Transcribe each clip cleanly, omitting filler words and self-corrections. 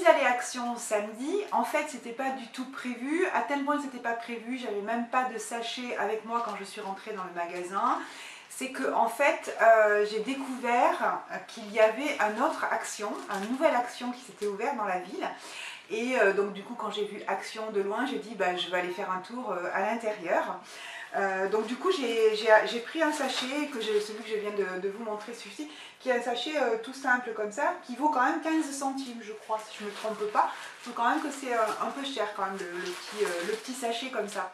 allée Action samedi. En fait, c'était pas du tout prévu, à tel point que c'était pas prévu, j'avais même pas de sachet avec moi quand je suis rentrée dans le magasin. C'est que en fait, j'ai découvert qu'il y avait un autre Action, un nouvel Action qui s'était ouvert dans la ville. Et donc du coup, quand j'ai vu Action de loin, j'ai dit bah, je vais aller faire un tour à l'intérieur. Donc du coup j'ai pris un sachet, celui que je viens de vous montrer, celui-ci, qui est un sachet tout simple comme ça, qui vaut quand même 15 centimes je crois, si je ne me trompe pas. Je trouve quand même que c'est un peu cher quand même le petit sachet comme ça.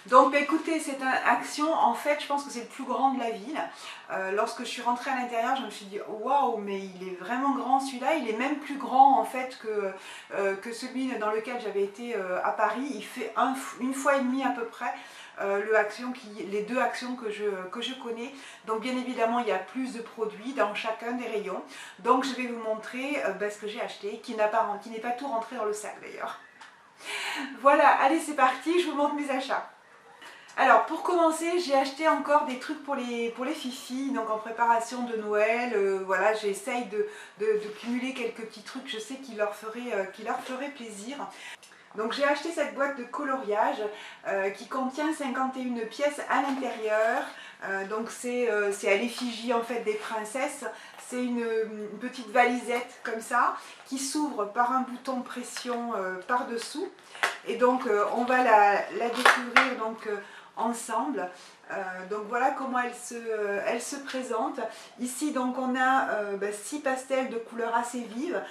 Donc bah, écoutez, cette Action, en fait, je pense que c'est le plus grand de la ville. Lorsque je suis rentrée à l'intérieur, je me suis dit waouh, mais il est vraiment grand celui-là. Il est même plus grand en fait que celui dans lequel j'avais été à Paris. Il fait une fois et demie à peu près les deux Actions que je connais. Donc bien évidemment, il y a plus de produits dans chacun des rayons. Donc je vais vous montrer ce que j'ai acheté, qui n'est pas tout rentré dans le sac d'ailleurs. Voilà, allez c'est parti, je vous montre mes achats. Alors pour commencer, j'ai acheté encore des trucs pour les fifis, donc en préparation de Noël. Voilà, j'essaye de cumuler quelques petits trucs, je sais qui leur ferait plaisir. Donc j'ai acheté cette boîte de coloriage qui contient 51 pièces à l'intérieur. Donc c'est à l'effigie en fait des princesses. C'est une petite valisette comme ça qui s'ouvre par un bouton pression par-dessous. Et donc on va la découvrir donc, ensemble. Donc voilà comment elle se présente. Ici donc on a 6 pastels de couleurs assez vives.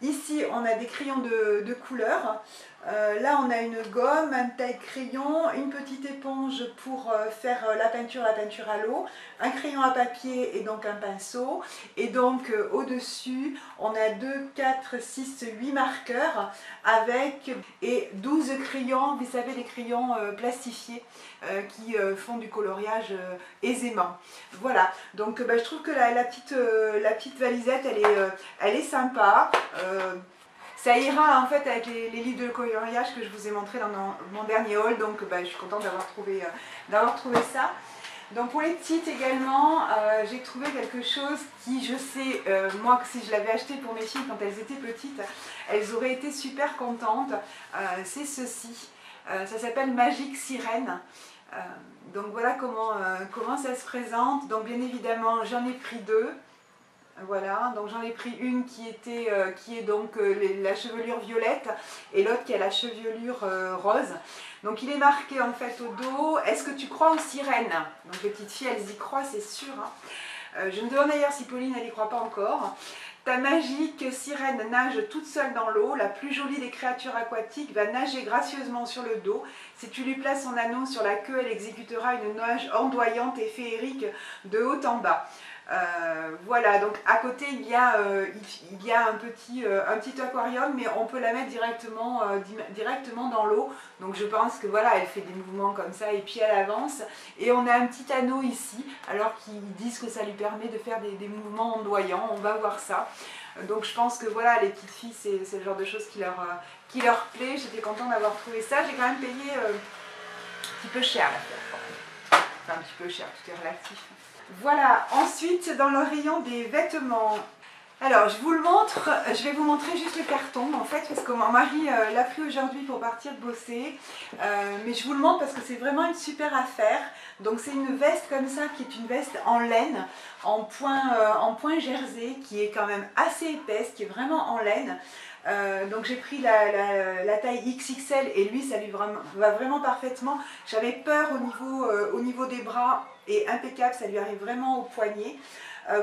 Ici on a des crayons de couleur. Là on a une gomme, un taille-crayon, une petite éponge pour faire la peinture à l'eau, un crayon à papier et donc un pinceau. Et donc au-dessus on a 2, 4, 6, 8 marqueurs avec 12 crayons, vous savez les crayons plastifiés qui font du coloriage aisément. Voilà, donc je trouve que la petite valisette elle est sympa. Ça ira en fait avec les livres de coloriage que je vous ai montré dans mon dernier haul, donc je suis contente d'avoir trouvé ça. Donc pour les petites également, j'ai trouvé quelque chose qui, je sais, moi si je l'avais acheté pour mes filles quand elles étaient petites, elles auraient été super contentes. C'est ceci, ça s'appelle Magic Sirène. Donc voilà comment ça se présente. Donc bien évidemment j'en ai pris 2. Voilà, donc j'en ai pris une qui est donc la chevelure violette et l'autre qui a la chevelure rose. Donc il est marqué en fait au dos, est-ce que tu crois aux sirènes? Donc les petites filles elles y croient, c'est sûr. Hein. Je me demande d'ailleurs si Pauline elle n'y croit pas encore. Ta magique sirène nage toute seule dans l'eau, la plus jolie des créatures aquatiques va nager gracieusement sur le dos. Si tu lui places son anneau sur la queue, elle exécutera une nage ondoyante et féerique de haut en bas. Voilà, donc à côté il y a un petit aquarium, mais on peut la mettre directement dans l'eau. Donc je pense que voilà, elle fait des mouvements comme ça et puis elle avance. Et on a un petit anneau ici, alors qu'ils disent que ça lui permet de faire des mouvements ondoyants. On va voir ça. Donc je pense que voilà, les petites filles, c'est le genre de choses qui leur plaît. J'étais contente d'avoir trouvé ça. J'ai quand même payé un petit peu cher l'affaire. Enfin un petit peu cher, tout est relatif. Voilà, ensuite dans le rayon des vêtements, alors je vous le montre, je vais vous montrer juste le carton en fait parce que mon mari l'a pris aujourd'hui pour partir bosser, mais je vous le montre parce que c'est vraiment une super affaire. Donc c'est une veste comme ça qui est une veste en laine, en point jersey qui est quand même assez épaisse, qui est vraiment en laine. Donc j'ai pris la taille XXL et lui ça lui va vraiment parfaitement. J'avais peur au niveau des bras et impeccable, ça lui arrive vraiment au poignet.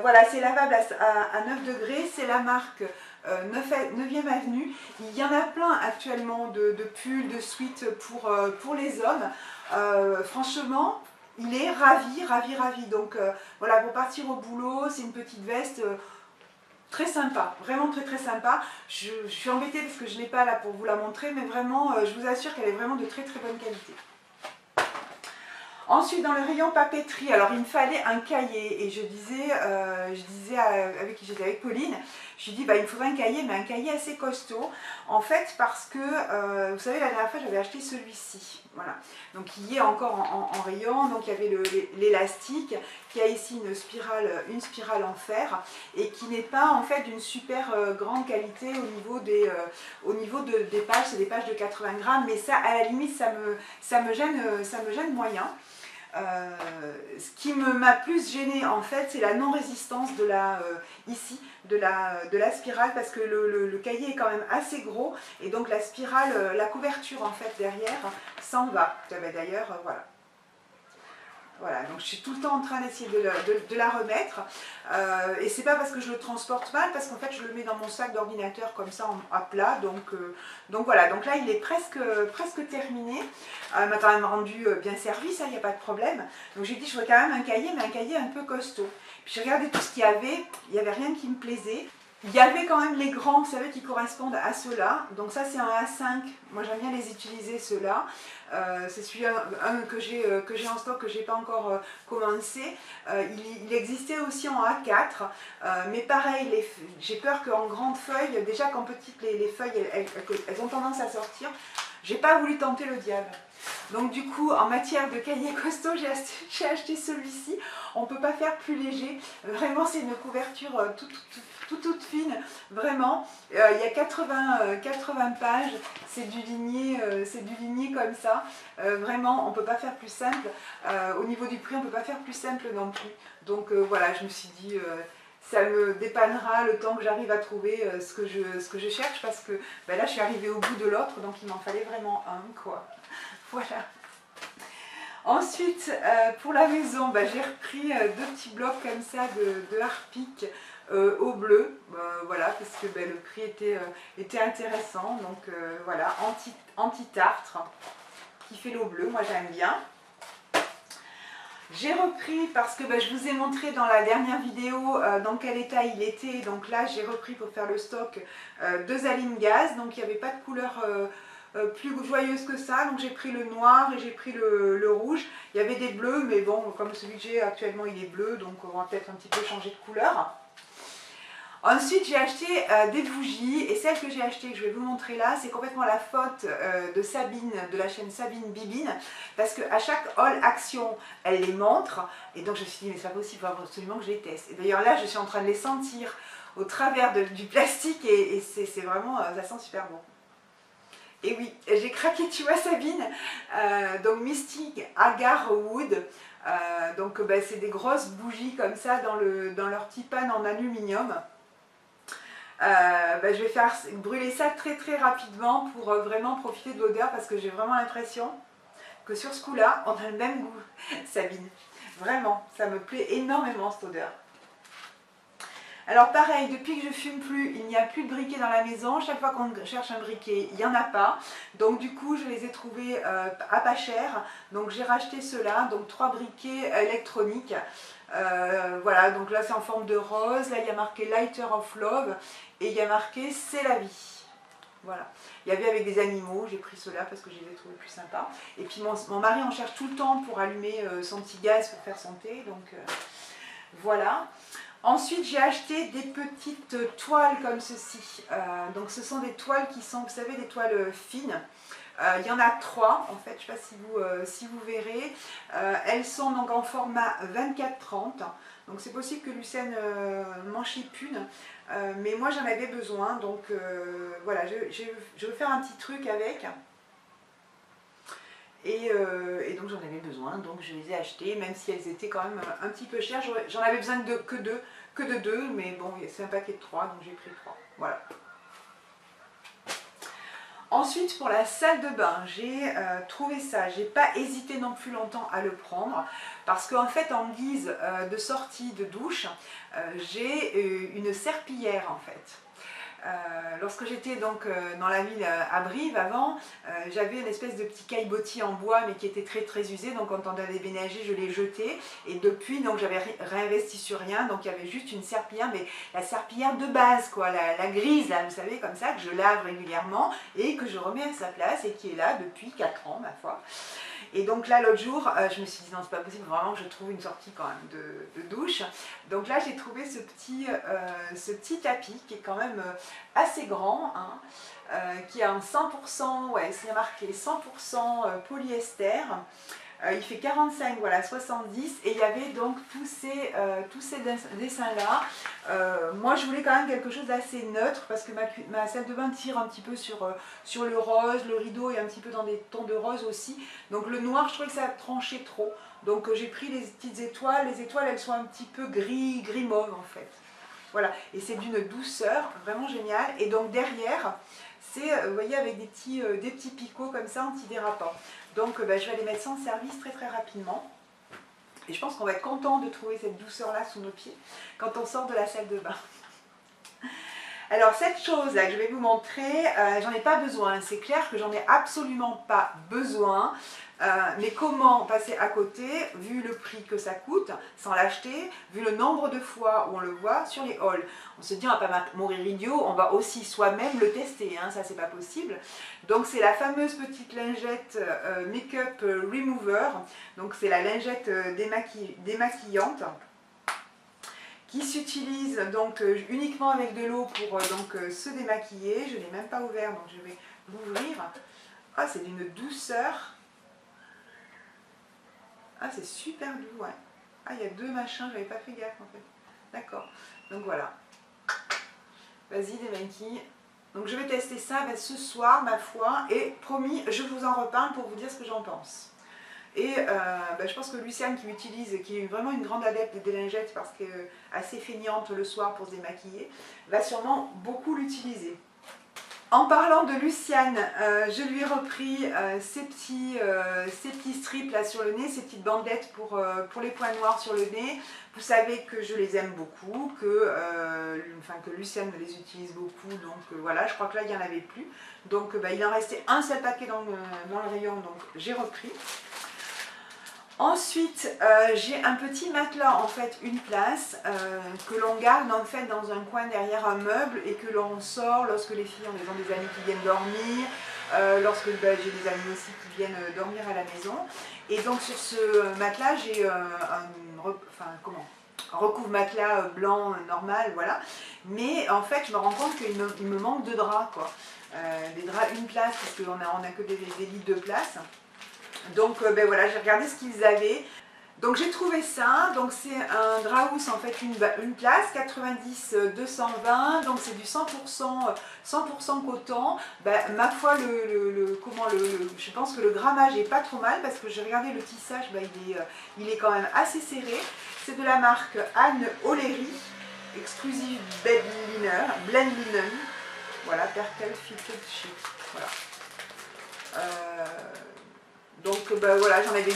Voilà, c'est lavable à 9 degrés, c'est la marque 9e avenue. Il y en a plein actuellement de pulls, de suites pour les hommes. Franchement, il est ravi. Donc voilà, pour partir au boulot, c'est une petite veste très sympa, vraiment très sympa. Je suis embêtée parce que je n'ai pas là pour vous la montrer, mais vraiment, je vous assure qu'elle est vraiment de très bonne qualité. Ensuite, dans le rayon papeterie, alors il me fallait un cahier et je disais avec qui j'étais avec Pauline, je lui dis il me faudrait un cahier, mais un cahier assez costaud. En fait, parce que vous savez, la dernière fois j'avais acheté celui-ci. Voilà, donc il y est encore en rayon. Donc il y avait l'élastique qui a ici une spirale en fer et qui n'est pas en fait d'une super grande qualité au niveau des pages. C'est des pages de 80 grammes, mais ça à la limite ça me gêne moyen. Ce qui m'a plus gêné en fait, c'est la non-résistance de ici de la spirale, parce que le cahier est quand même assez gros et donc la spirale, la couverture en fait derrière s'en va. D'ailleurs, voilà. Voilà, donc je suis tout le temps en train d'essayer de la remettre et c'est pas parce que je le transporte mal, parce qu'en fait je le mets dans mon sac d'ordinateur comme ça à plat, donc voilà, donc là il est presque terminé. Elle m'a quand même rendu bien service, il n'y a pas de problème, donc j'ai dit je voudrais quand même un cahier, mais un cahier un peu costaud. Puis j'ai regardé tout ce qu'il y avait, il n'y avait rien qui me plaisait. Il y avait quand même les grands, vous savez, qui correspondent à ceux-là. Donc ça c'est un A5, moi j'aime bien les utiliser ceux-là. C'est celui que j'ai en stock, que je n'ai pas encore commencé. Il existait aussi en A4, mais pareil, j'ai peur qu'en grande feuille, déjà qu'en petite les feuilles elles ont tendance à sortir. J'ai pas voulu tenter le diable. Donc du coup, en matière de cahier costaud, j'ai acheté celui-ci. On ne peut pas faire plus léger. Vraiment, c'est une couverture toute fine. Vraiment, il y a 80 pages. C'est du ligné comme ça. Vraiment, on ne peut pas faire plus simple. Au niveau du prix, on ne peut pas faire plus simple non plus. Donc voilà, je me suis dit... ça me dépannera le temps que j'arrive à trouver ce que je cherche, parce que ben là je suis arrivée au bout de l'autre, donc il m'en fallait vraiment un, quoi. Voilà. Ensuite, pour la maison, ben, j'ai repris deux petits blocs comme ça de Harpic au bleu, voilà, parce que ben, le prix était intéressant, donc voilà, anti-tartre, qui fait l'eau bleue, moi j'aime bien. J'ai repris parce que je vous ai montré dans la dernière vidéo dans quel état il était. Donc là, j'ai repris pour faire le stock deux Aline Gaz. Donc il n'y avait pas de couleur plus joyeuse que ça. Donc j'ai pris le noir et j'ai pris le rouge. Il y avait des bleus, mais bon, comme celui que j'ai actuellement, il est bleu. Donc on va peut-être un petit peu changer de couleur. Ensuite, j'ai acheté des bougies, et celle que j'ai achetée, que je vais vous montrer là, c'est complètement la faute de Sabine, de la chaîne Sabine Bibine, parce qu'à chaque haul action, elle les montre, et donc je me suis dit, mais c'est pas possible, il faut absolument que je les teste. Et d'ailleurs là, je suis en train de les sentir au travers du plastique, et c'est vraiment, ça sent super bon. Et oui, j'ai craqué, tu vois Sabine, donc Mystic Agar Wood, donc c'est des grosses bougies comme ça dans leur petit pan en aluminium. Je vais faire brûler ça très rapidement pour vraiment profiter de l'odeur, parce que j'ai vraiment l'impression que sur ce coup là on a le même goût. Sabine, vraiment ça me plaît énormément cette odeur. Alors pareil, depuis que je fume plus, il n'y a plus de briquet dans la maison. Chaque fois qu'on cherche un briquet, il n'y en a pas. Donc du coup, je les ai trouvés à pas cher. Donc j'ai racheté ceux-là, donc 3 briquets électroniques. Voilà, donc là c'est en forme de rose. Là il y a marqué Lighter of Love et il y a marqué C'est la vie. Voilà. Il y avait avec des animaux, j'ai pris ceux-là parce que je les ai trouvés plus sympas. Et puis mon mari en cherche tout le temps pour allumer son petit gaz pour faire son thé. Donc voilà. Ensuite, j'ai acheté des petites toiles comme ceci. Donc ce sont des toiles qui sont, vous savez, des toiles fines. Il y en a 3 en fait, je ne sais pas si vous verrez. Elles sont donc en format 24-30. Donc c'est possible que Lucène m'en chipe une. Mais moi j'en avais besoin. Donc voilà, je veux faire un petit truc avec. Et donc j'en avais besoin, donc je les ai achetées, même si elles étaient quand même un petit peu chères. J'en avais besoin que de deux, mais bon, c'est un paquet de 3, donc j'ai pris 3. Voilà. Ensuite, pour la salle de bain, j'ai trouvé ça. J'ai pas hésité non plus longtemps à le prendre, parce qu'en fait, en guise de sortie de douche, j'ai une serpillière en fait. Lorsque j'étais donc dans la ville à Brive avant, j'avais une espèce de petit caillebotis en bois, mais qui était très usé. Donc quand on avait déménagé, je l'ai jeté, et depuis donc j'avais réinvesti sur rien. Donc il y avait juste une serpillière, mais la serpillière de base quoi, la grise là, vous savez, comme ça, que je lave régulièrement et que je remets à sa place, et qui est là depuis 4 ans ma foi. Et donc là l'autre jour, je me suis dit non, c'est pas possible, vraiment que je trouve une sortie quand même de douche. Donc là j'ai trouvé ce petit tapis qui est quand même assez grand, hein, qui est en 100%, ouais, c'est marqué 100% polyester. Il fait 45, voilà, 70, et il y avait donc tous ces dessins-là. Moi, je voulais quand même quelque chose d'assez neutre, parce que ma salle de bain tire un petit peu sur le rose, le rideau est un petit peu dans des tons de rose aussi. Donc le noir, je trouvais que ça tranchait trop. Donc j'ai pris les petites étoiles. Les étoiles, elles sont un petit peu gris mauve en fait. Voilà, et c'est d'une douceur vraiment géniale. Et donc derrière, c'est, vous voyez, avec des petits picots comme ça, antidérapants. Donc je vais les mettre sans service très rapidement. Et je pense qu'on va être content de trouver cette douceur-là sous nos pieds quand on sort de la salle de bain. Alors cette chose-là que je vais vous montrer, j'en ai pas besoin. C'est clair que j'en ai absolument pas besoin. Mais comment passer à côté, vu le prix que ça coûte, sans l'acheter, vu le nombre de fois où on le voit sur les hauls. On se dit on va pas mourir idiot, on va aussi soi-même le tester, hein, ça c'est pas possible. Donc c'est la fameuse petite lingette Make-up Remover, donc c'est la lingette démaquillante, qui s'utilise donc uniquement avec de l'eau pour se démaquiller. Je ne l'ai même pas ouvert, donc je vais l'ouvrir. Ah, c'est d'une douceur. Ah, c'est super doux, ouais. Ah, il y a deux machins, j'avais pas fait gaffe en fait. D'accord, donc voilà. Vas-y, démaquille. Donc je vais tester ça ce soir, ma foi, et promis, je vous en reparle pour vous dire ce que j'en pense. Et je pense que Luciane qui l'utilise, qui est vraiment une grande adepte des lingettes parce qu'elle est assez feignante le soir pour se démaquiller, va sûrement beaucoup l'utiliser. En parlant de Luciane, je lui ai repris ces petits strips là sur le nez, ces petites bandelettes pour les points noirs sur le nez. Vous savez que je les aime beaucoup, que Luciane les utilise beaucoup, donc voilà, je crois que là il n'y en avait plus. Donc il en restait un seul paquet dans le rayon, donc j'ai repris. Ensuite, j'ai un petit matelas, en fait, une place, que l'on garde en fait dans un coin derrière un meuble et que l'on sort lorsque les filles ont des amis qui viennent dormir, lorsque j'ai des amis aussi qui viennent dormir à la maison. Et donc sur ce matelas, j'ai un recouvre-matelas blanc normal, voilà. Mais en fait, je me rends compte qu'il me manque de draps, quoi. Des draps une place, parce qu'on a que des lits de place. Donc voilà, j'ai regardé ce qu'ils avaient. Donc j'ai trouvé ça, donc c'est un Draus en fait une place, 90-220, donc c'est du 100% coton. Ma foi, je pense que le grammage est pas trop mal parce que j'ai regardé le tissage, il est quand même assez serré. C'est de la marque Anne O'Leary, Exclusive Blend Linen, voilà, Perkel Fitted Sheet, voilà. Donc voilà, j'en avais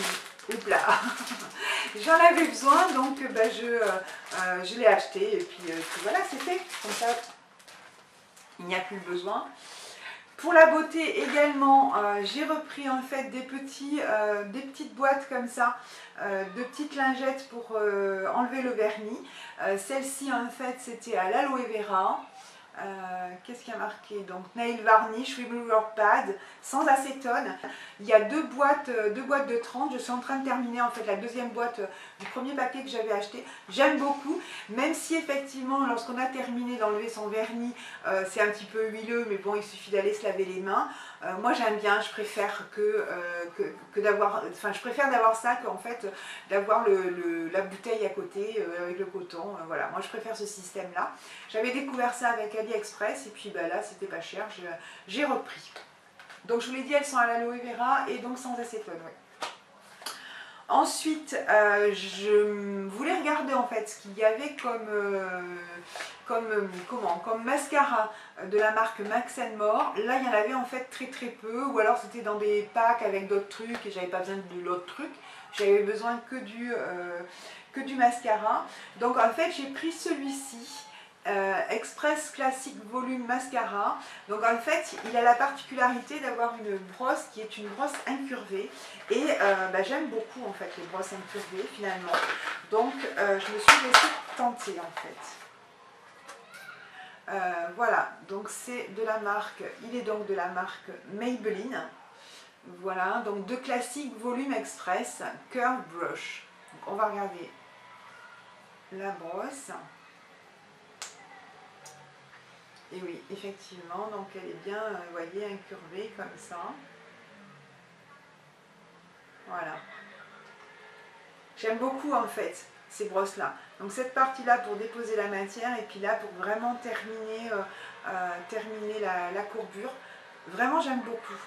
j'en avais besoin, donc je l'ai acheté et puis voilà, c'est fait. Comme ça, il n'y a plus besoin. Pour la beauté également, j'ai repris en fait des petites boîtes comme ça, de petites lingettes pour enlever le vernis. Celle-ci en fait c'était à l'aloe vera. Qu'est-ce qu'il y a marqué? Donc Nail Varnish Remover Pad sans acétone. Il y a deux boîtes de 30. Je suis en train de terminer en fait la deuxième boîte du premier paquet que j'avais acheté. J'aime beaucoup, même si effectivement lorsqu'on a terminé d'enlever son vernis, c'est un petit peu huileux, mais bon, il suffit d'aller se laver les mains. Moi j'aime bien, je préfère je préfère d'avoir ça qu'en fait d'avoir la bouteille à côté avec le coton. Voilà, moi je préfère ce système là. J'avais découvert ça avec AliExpress et puis là c'était pas cher, j'ai repris. Donc je vous l'ai dit, elles sont à l'aloe vera et donc sans acétone. Ouais. Ensuite, je voulais regarder en fait ce qu'il y avait comme mascara de la marque Max & More. Là il y en avait en fait très peu, ou alors c'était dans des packs avec d'autres trucs et j'avais pas besoin de l'autre truc. J'avais besoin que du mascara. Donc en fait j'ai pris celui-ci. Express Classic Volume Mascara. Donc en fait il a la particularité d'avoir une brosse qui est une brosse incurvée et j'aime beaucoup en fait les brosses incurvées finalement, donc je me suis laissée tenter en fait. Voilà, donc c'est de la marque, il est donc de la marque Maybelline. Voilà, donc de Classic Volume Express Curve Brush. Donc on va regarder la brosse. Et oui, effectivement, donc elle est bien, vous voyez, incurvée comme ça. Voilà. J'aime beaucoup en fait ces brosses-là. Donc cette partie-là pour déposer la matière et puis là pour vraiment terminer la courbure. Vraiment j'aime beaucoup.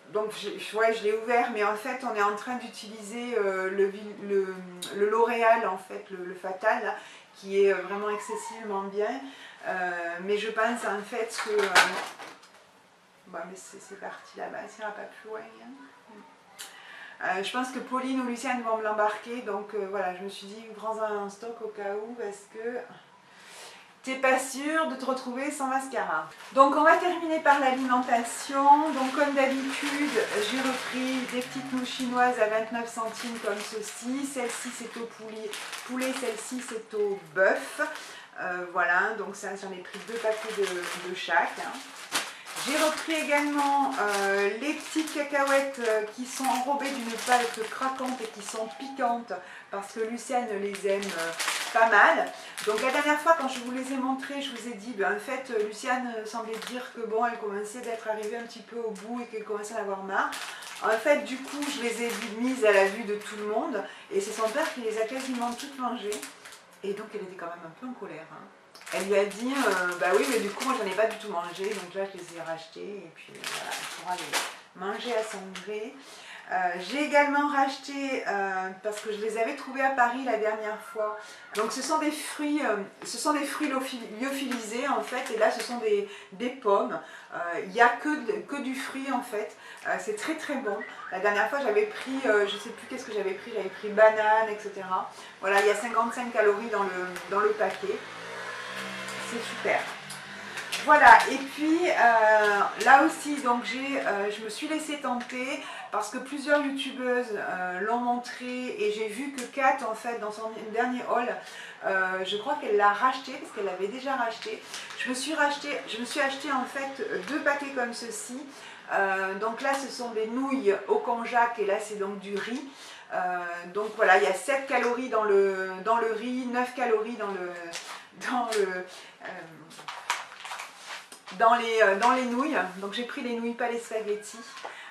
Donc ouais, je l'ai ouvert, mais en fait on est en train d'utiliser le L'Oréal, en fait, le Fatal, là, qui est vraiment excessivement bien. Mais je pense en fait que... bon, mais c'est parti là-bas, ça ira pas plus loin. Hein. Je pense que Pauline ou Luciane vont me l'embarquer, donc voilà, je me suis dit, prends-en un stock au cas où, parce que t'es pas sûr de te retrouver sans mascara. Donc on va terminer par l'alimentation. Donc comme d'habitude, j'ai repris des petites nouilles chinoises à 29 centimes comme ceci. Celle-ci c'est au poulet, celle-ci c'est au bœuf. Voilà, donc ça j'en ai pris 2 paquets de chaque. Hein. J'ai repris également les petites cacahuètes qui sont enrobées d'une pâte craquante et qui sont piquantes parce que Luciane les aime pas mal. Donc la dernière fois quand je vous les ai montrées, je vous ai dit, en fait Luciane semblait dire que bon, elle commençait d'être arrivée un petit peu au bout et qu'elle commençait à en avoir marre. En fait du coup je les ai mises à la vue de tout le monde et c'est son père qui les a quasiment toutes mangées. Et donc elle était quand même un peu en colère. Hein. Elle lui a dit, bah oui, mais du coup, moi, j'en ai pas du tout mangé, donc là, je les ai rachetés, et puis voilà, elle pourra les manger à son gré. J'ai également racheté, parce que je les avais trouvés à Paris la dernière fois, donc ce sont des fruits lyophilisés, en fait, et là, ce sont des pommes. Il n'y a que du fruit, en fait. C'est très très bon. La dernière fois, j'avais pris, je sais plus qu'est-ce que j'avais pris banane, etc. Voilà, il y a 55 calories dans le paquet. C'est super. Voilà, et puis là aussi, donc je me suis laissée tenter parce que plusieurs youtubeuses l'ont montré et j'ai vu que Kat, en fait, dans son dernier haul, je crois qu'elle l'a racheté parce qu'elle l'avait déjà racheté. Je me suis acheté en fait 2 paquets comme ceci. Donc là, ce sont des nouilles au konjac et là, c'est donc du riz. Donc voilà, il y a 7 calories dans le riz, 9 calories dans les nouilles. Donc j'ai pris les nouilles, pas les spaghettis.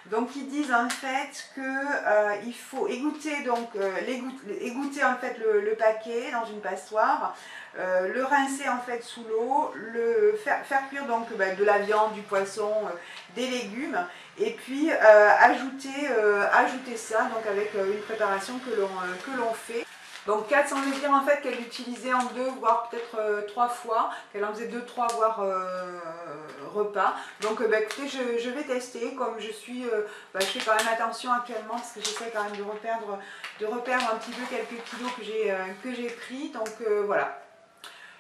Donc ils disent en fait que il faut égoutter, donc égoutter en fait le paquet dans une passoire, le rincer en fait sous l'eau, faire cuire donc de la viande, du poisson, des légumes, et puis ajouter ça donc avec une préparation que l'on fait. Donc 4 sans me dire en fait qu'elle l'utilisait en 2 voire peut-être 3 fois, qu'elle en faisait 2, 3 voire repas. Donc écoutez, je vais tester, comme je fais quand même attention actuellement parce que j'essaie quand même de reperdre un petit peu quelques kilos que j'ai pris. Donc voilà.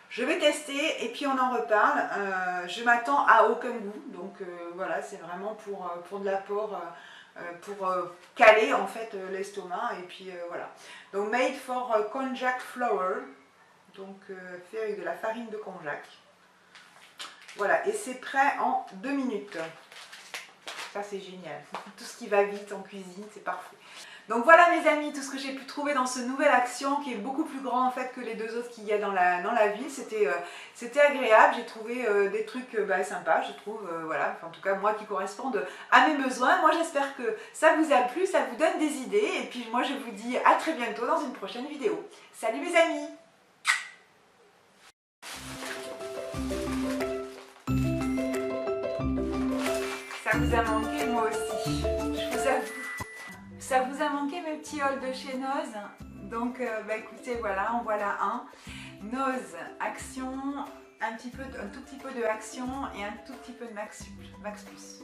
Je vais tester et puis on en reparle. Je m'attends à aucun goût, donc voilà, c'est vraiment pour de l'apport, pour caler en fait l'estomac, et puis voilà. Donc made for konjac flour, donc fait avec de la farine de konjac. Voilà, et c'est prêt en 2 minutes. Ça c'est génial. Tout ce qui va vite en cuisine, c'est parfait. Donc voilà mes amis, tout ce que j'ai pu trouver dans ce nouvel Action qui est beaucoup plus grand en fait que les 2 autres qu'il y a dans la ville. C'était agréable, j'ai trouvé des trucs sympas, je trouve, voilà, en tout cas moi qui correspondent à mes besoins. Moi j'espère que ça vous a plu, ça vous donne des idées, et puis moi je vous dis à très bientôt dans une prochaine vidéo. Salut mes amis! Ça vous a manqué, moi aussi, je vous avoue. Ça vous a manqué mes petits hauls de chez Noz? Donc écoutez, voilà, en voilà un. Noz, Action, un tout petit peu de Action et un tout petit peu de Max Plus.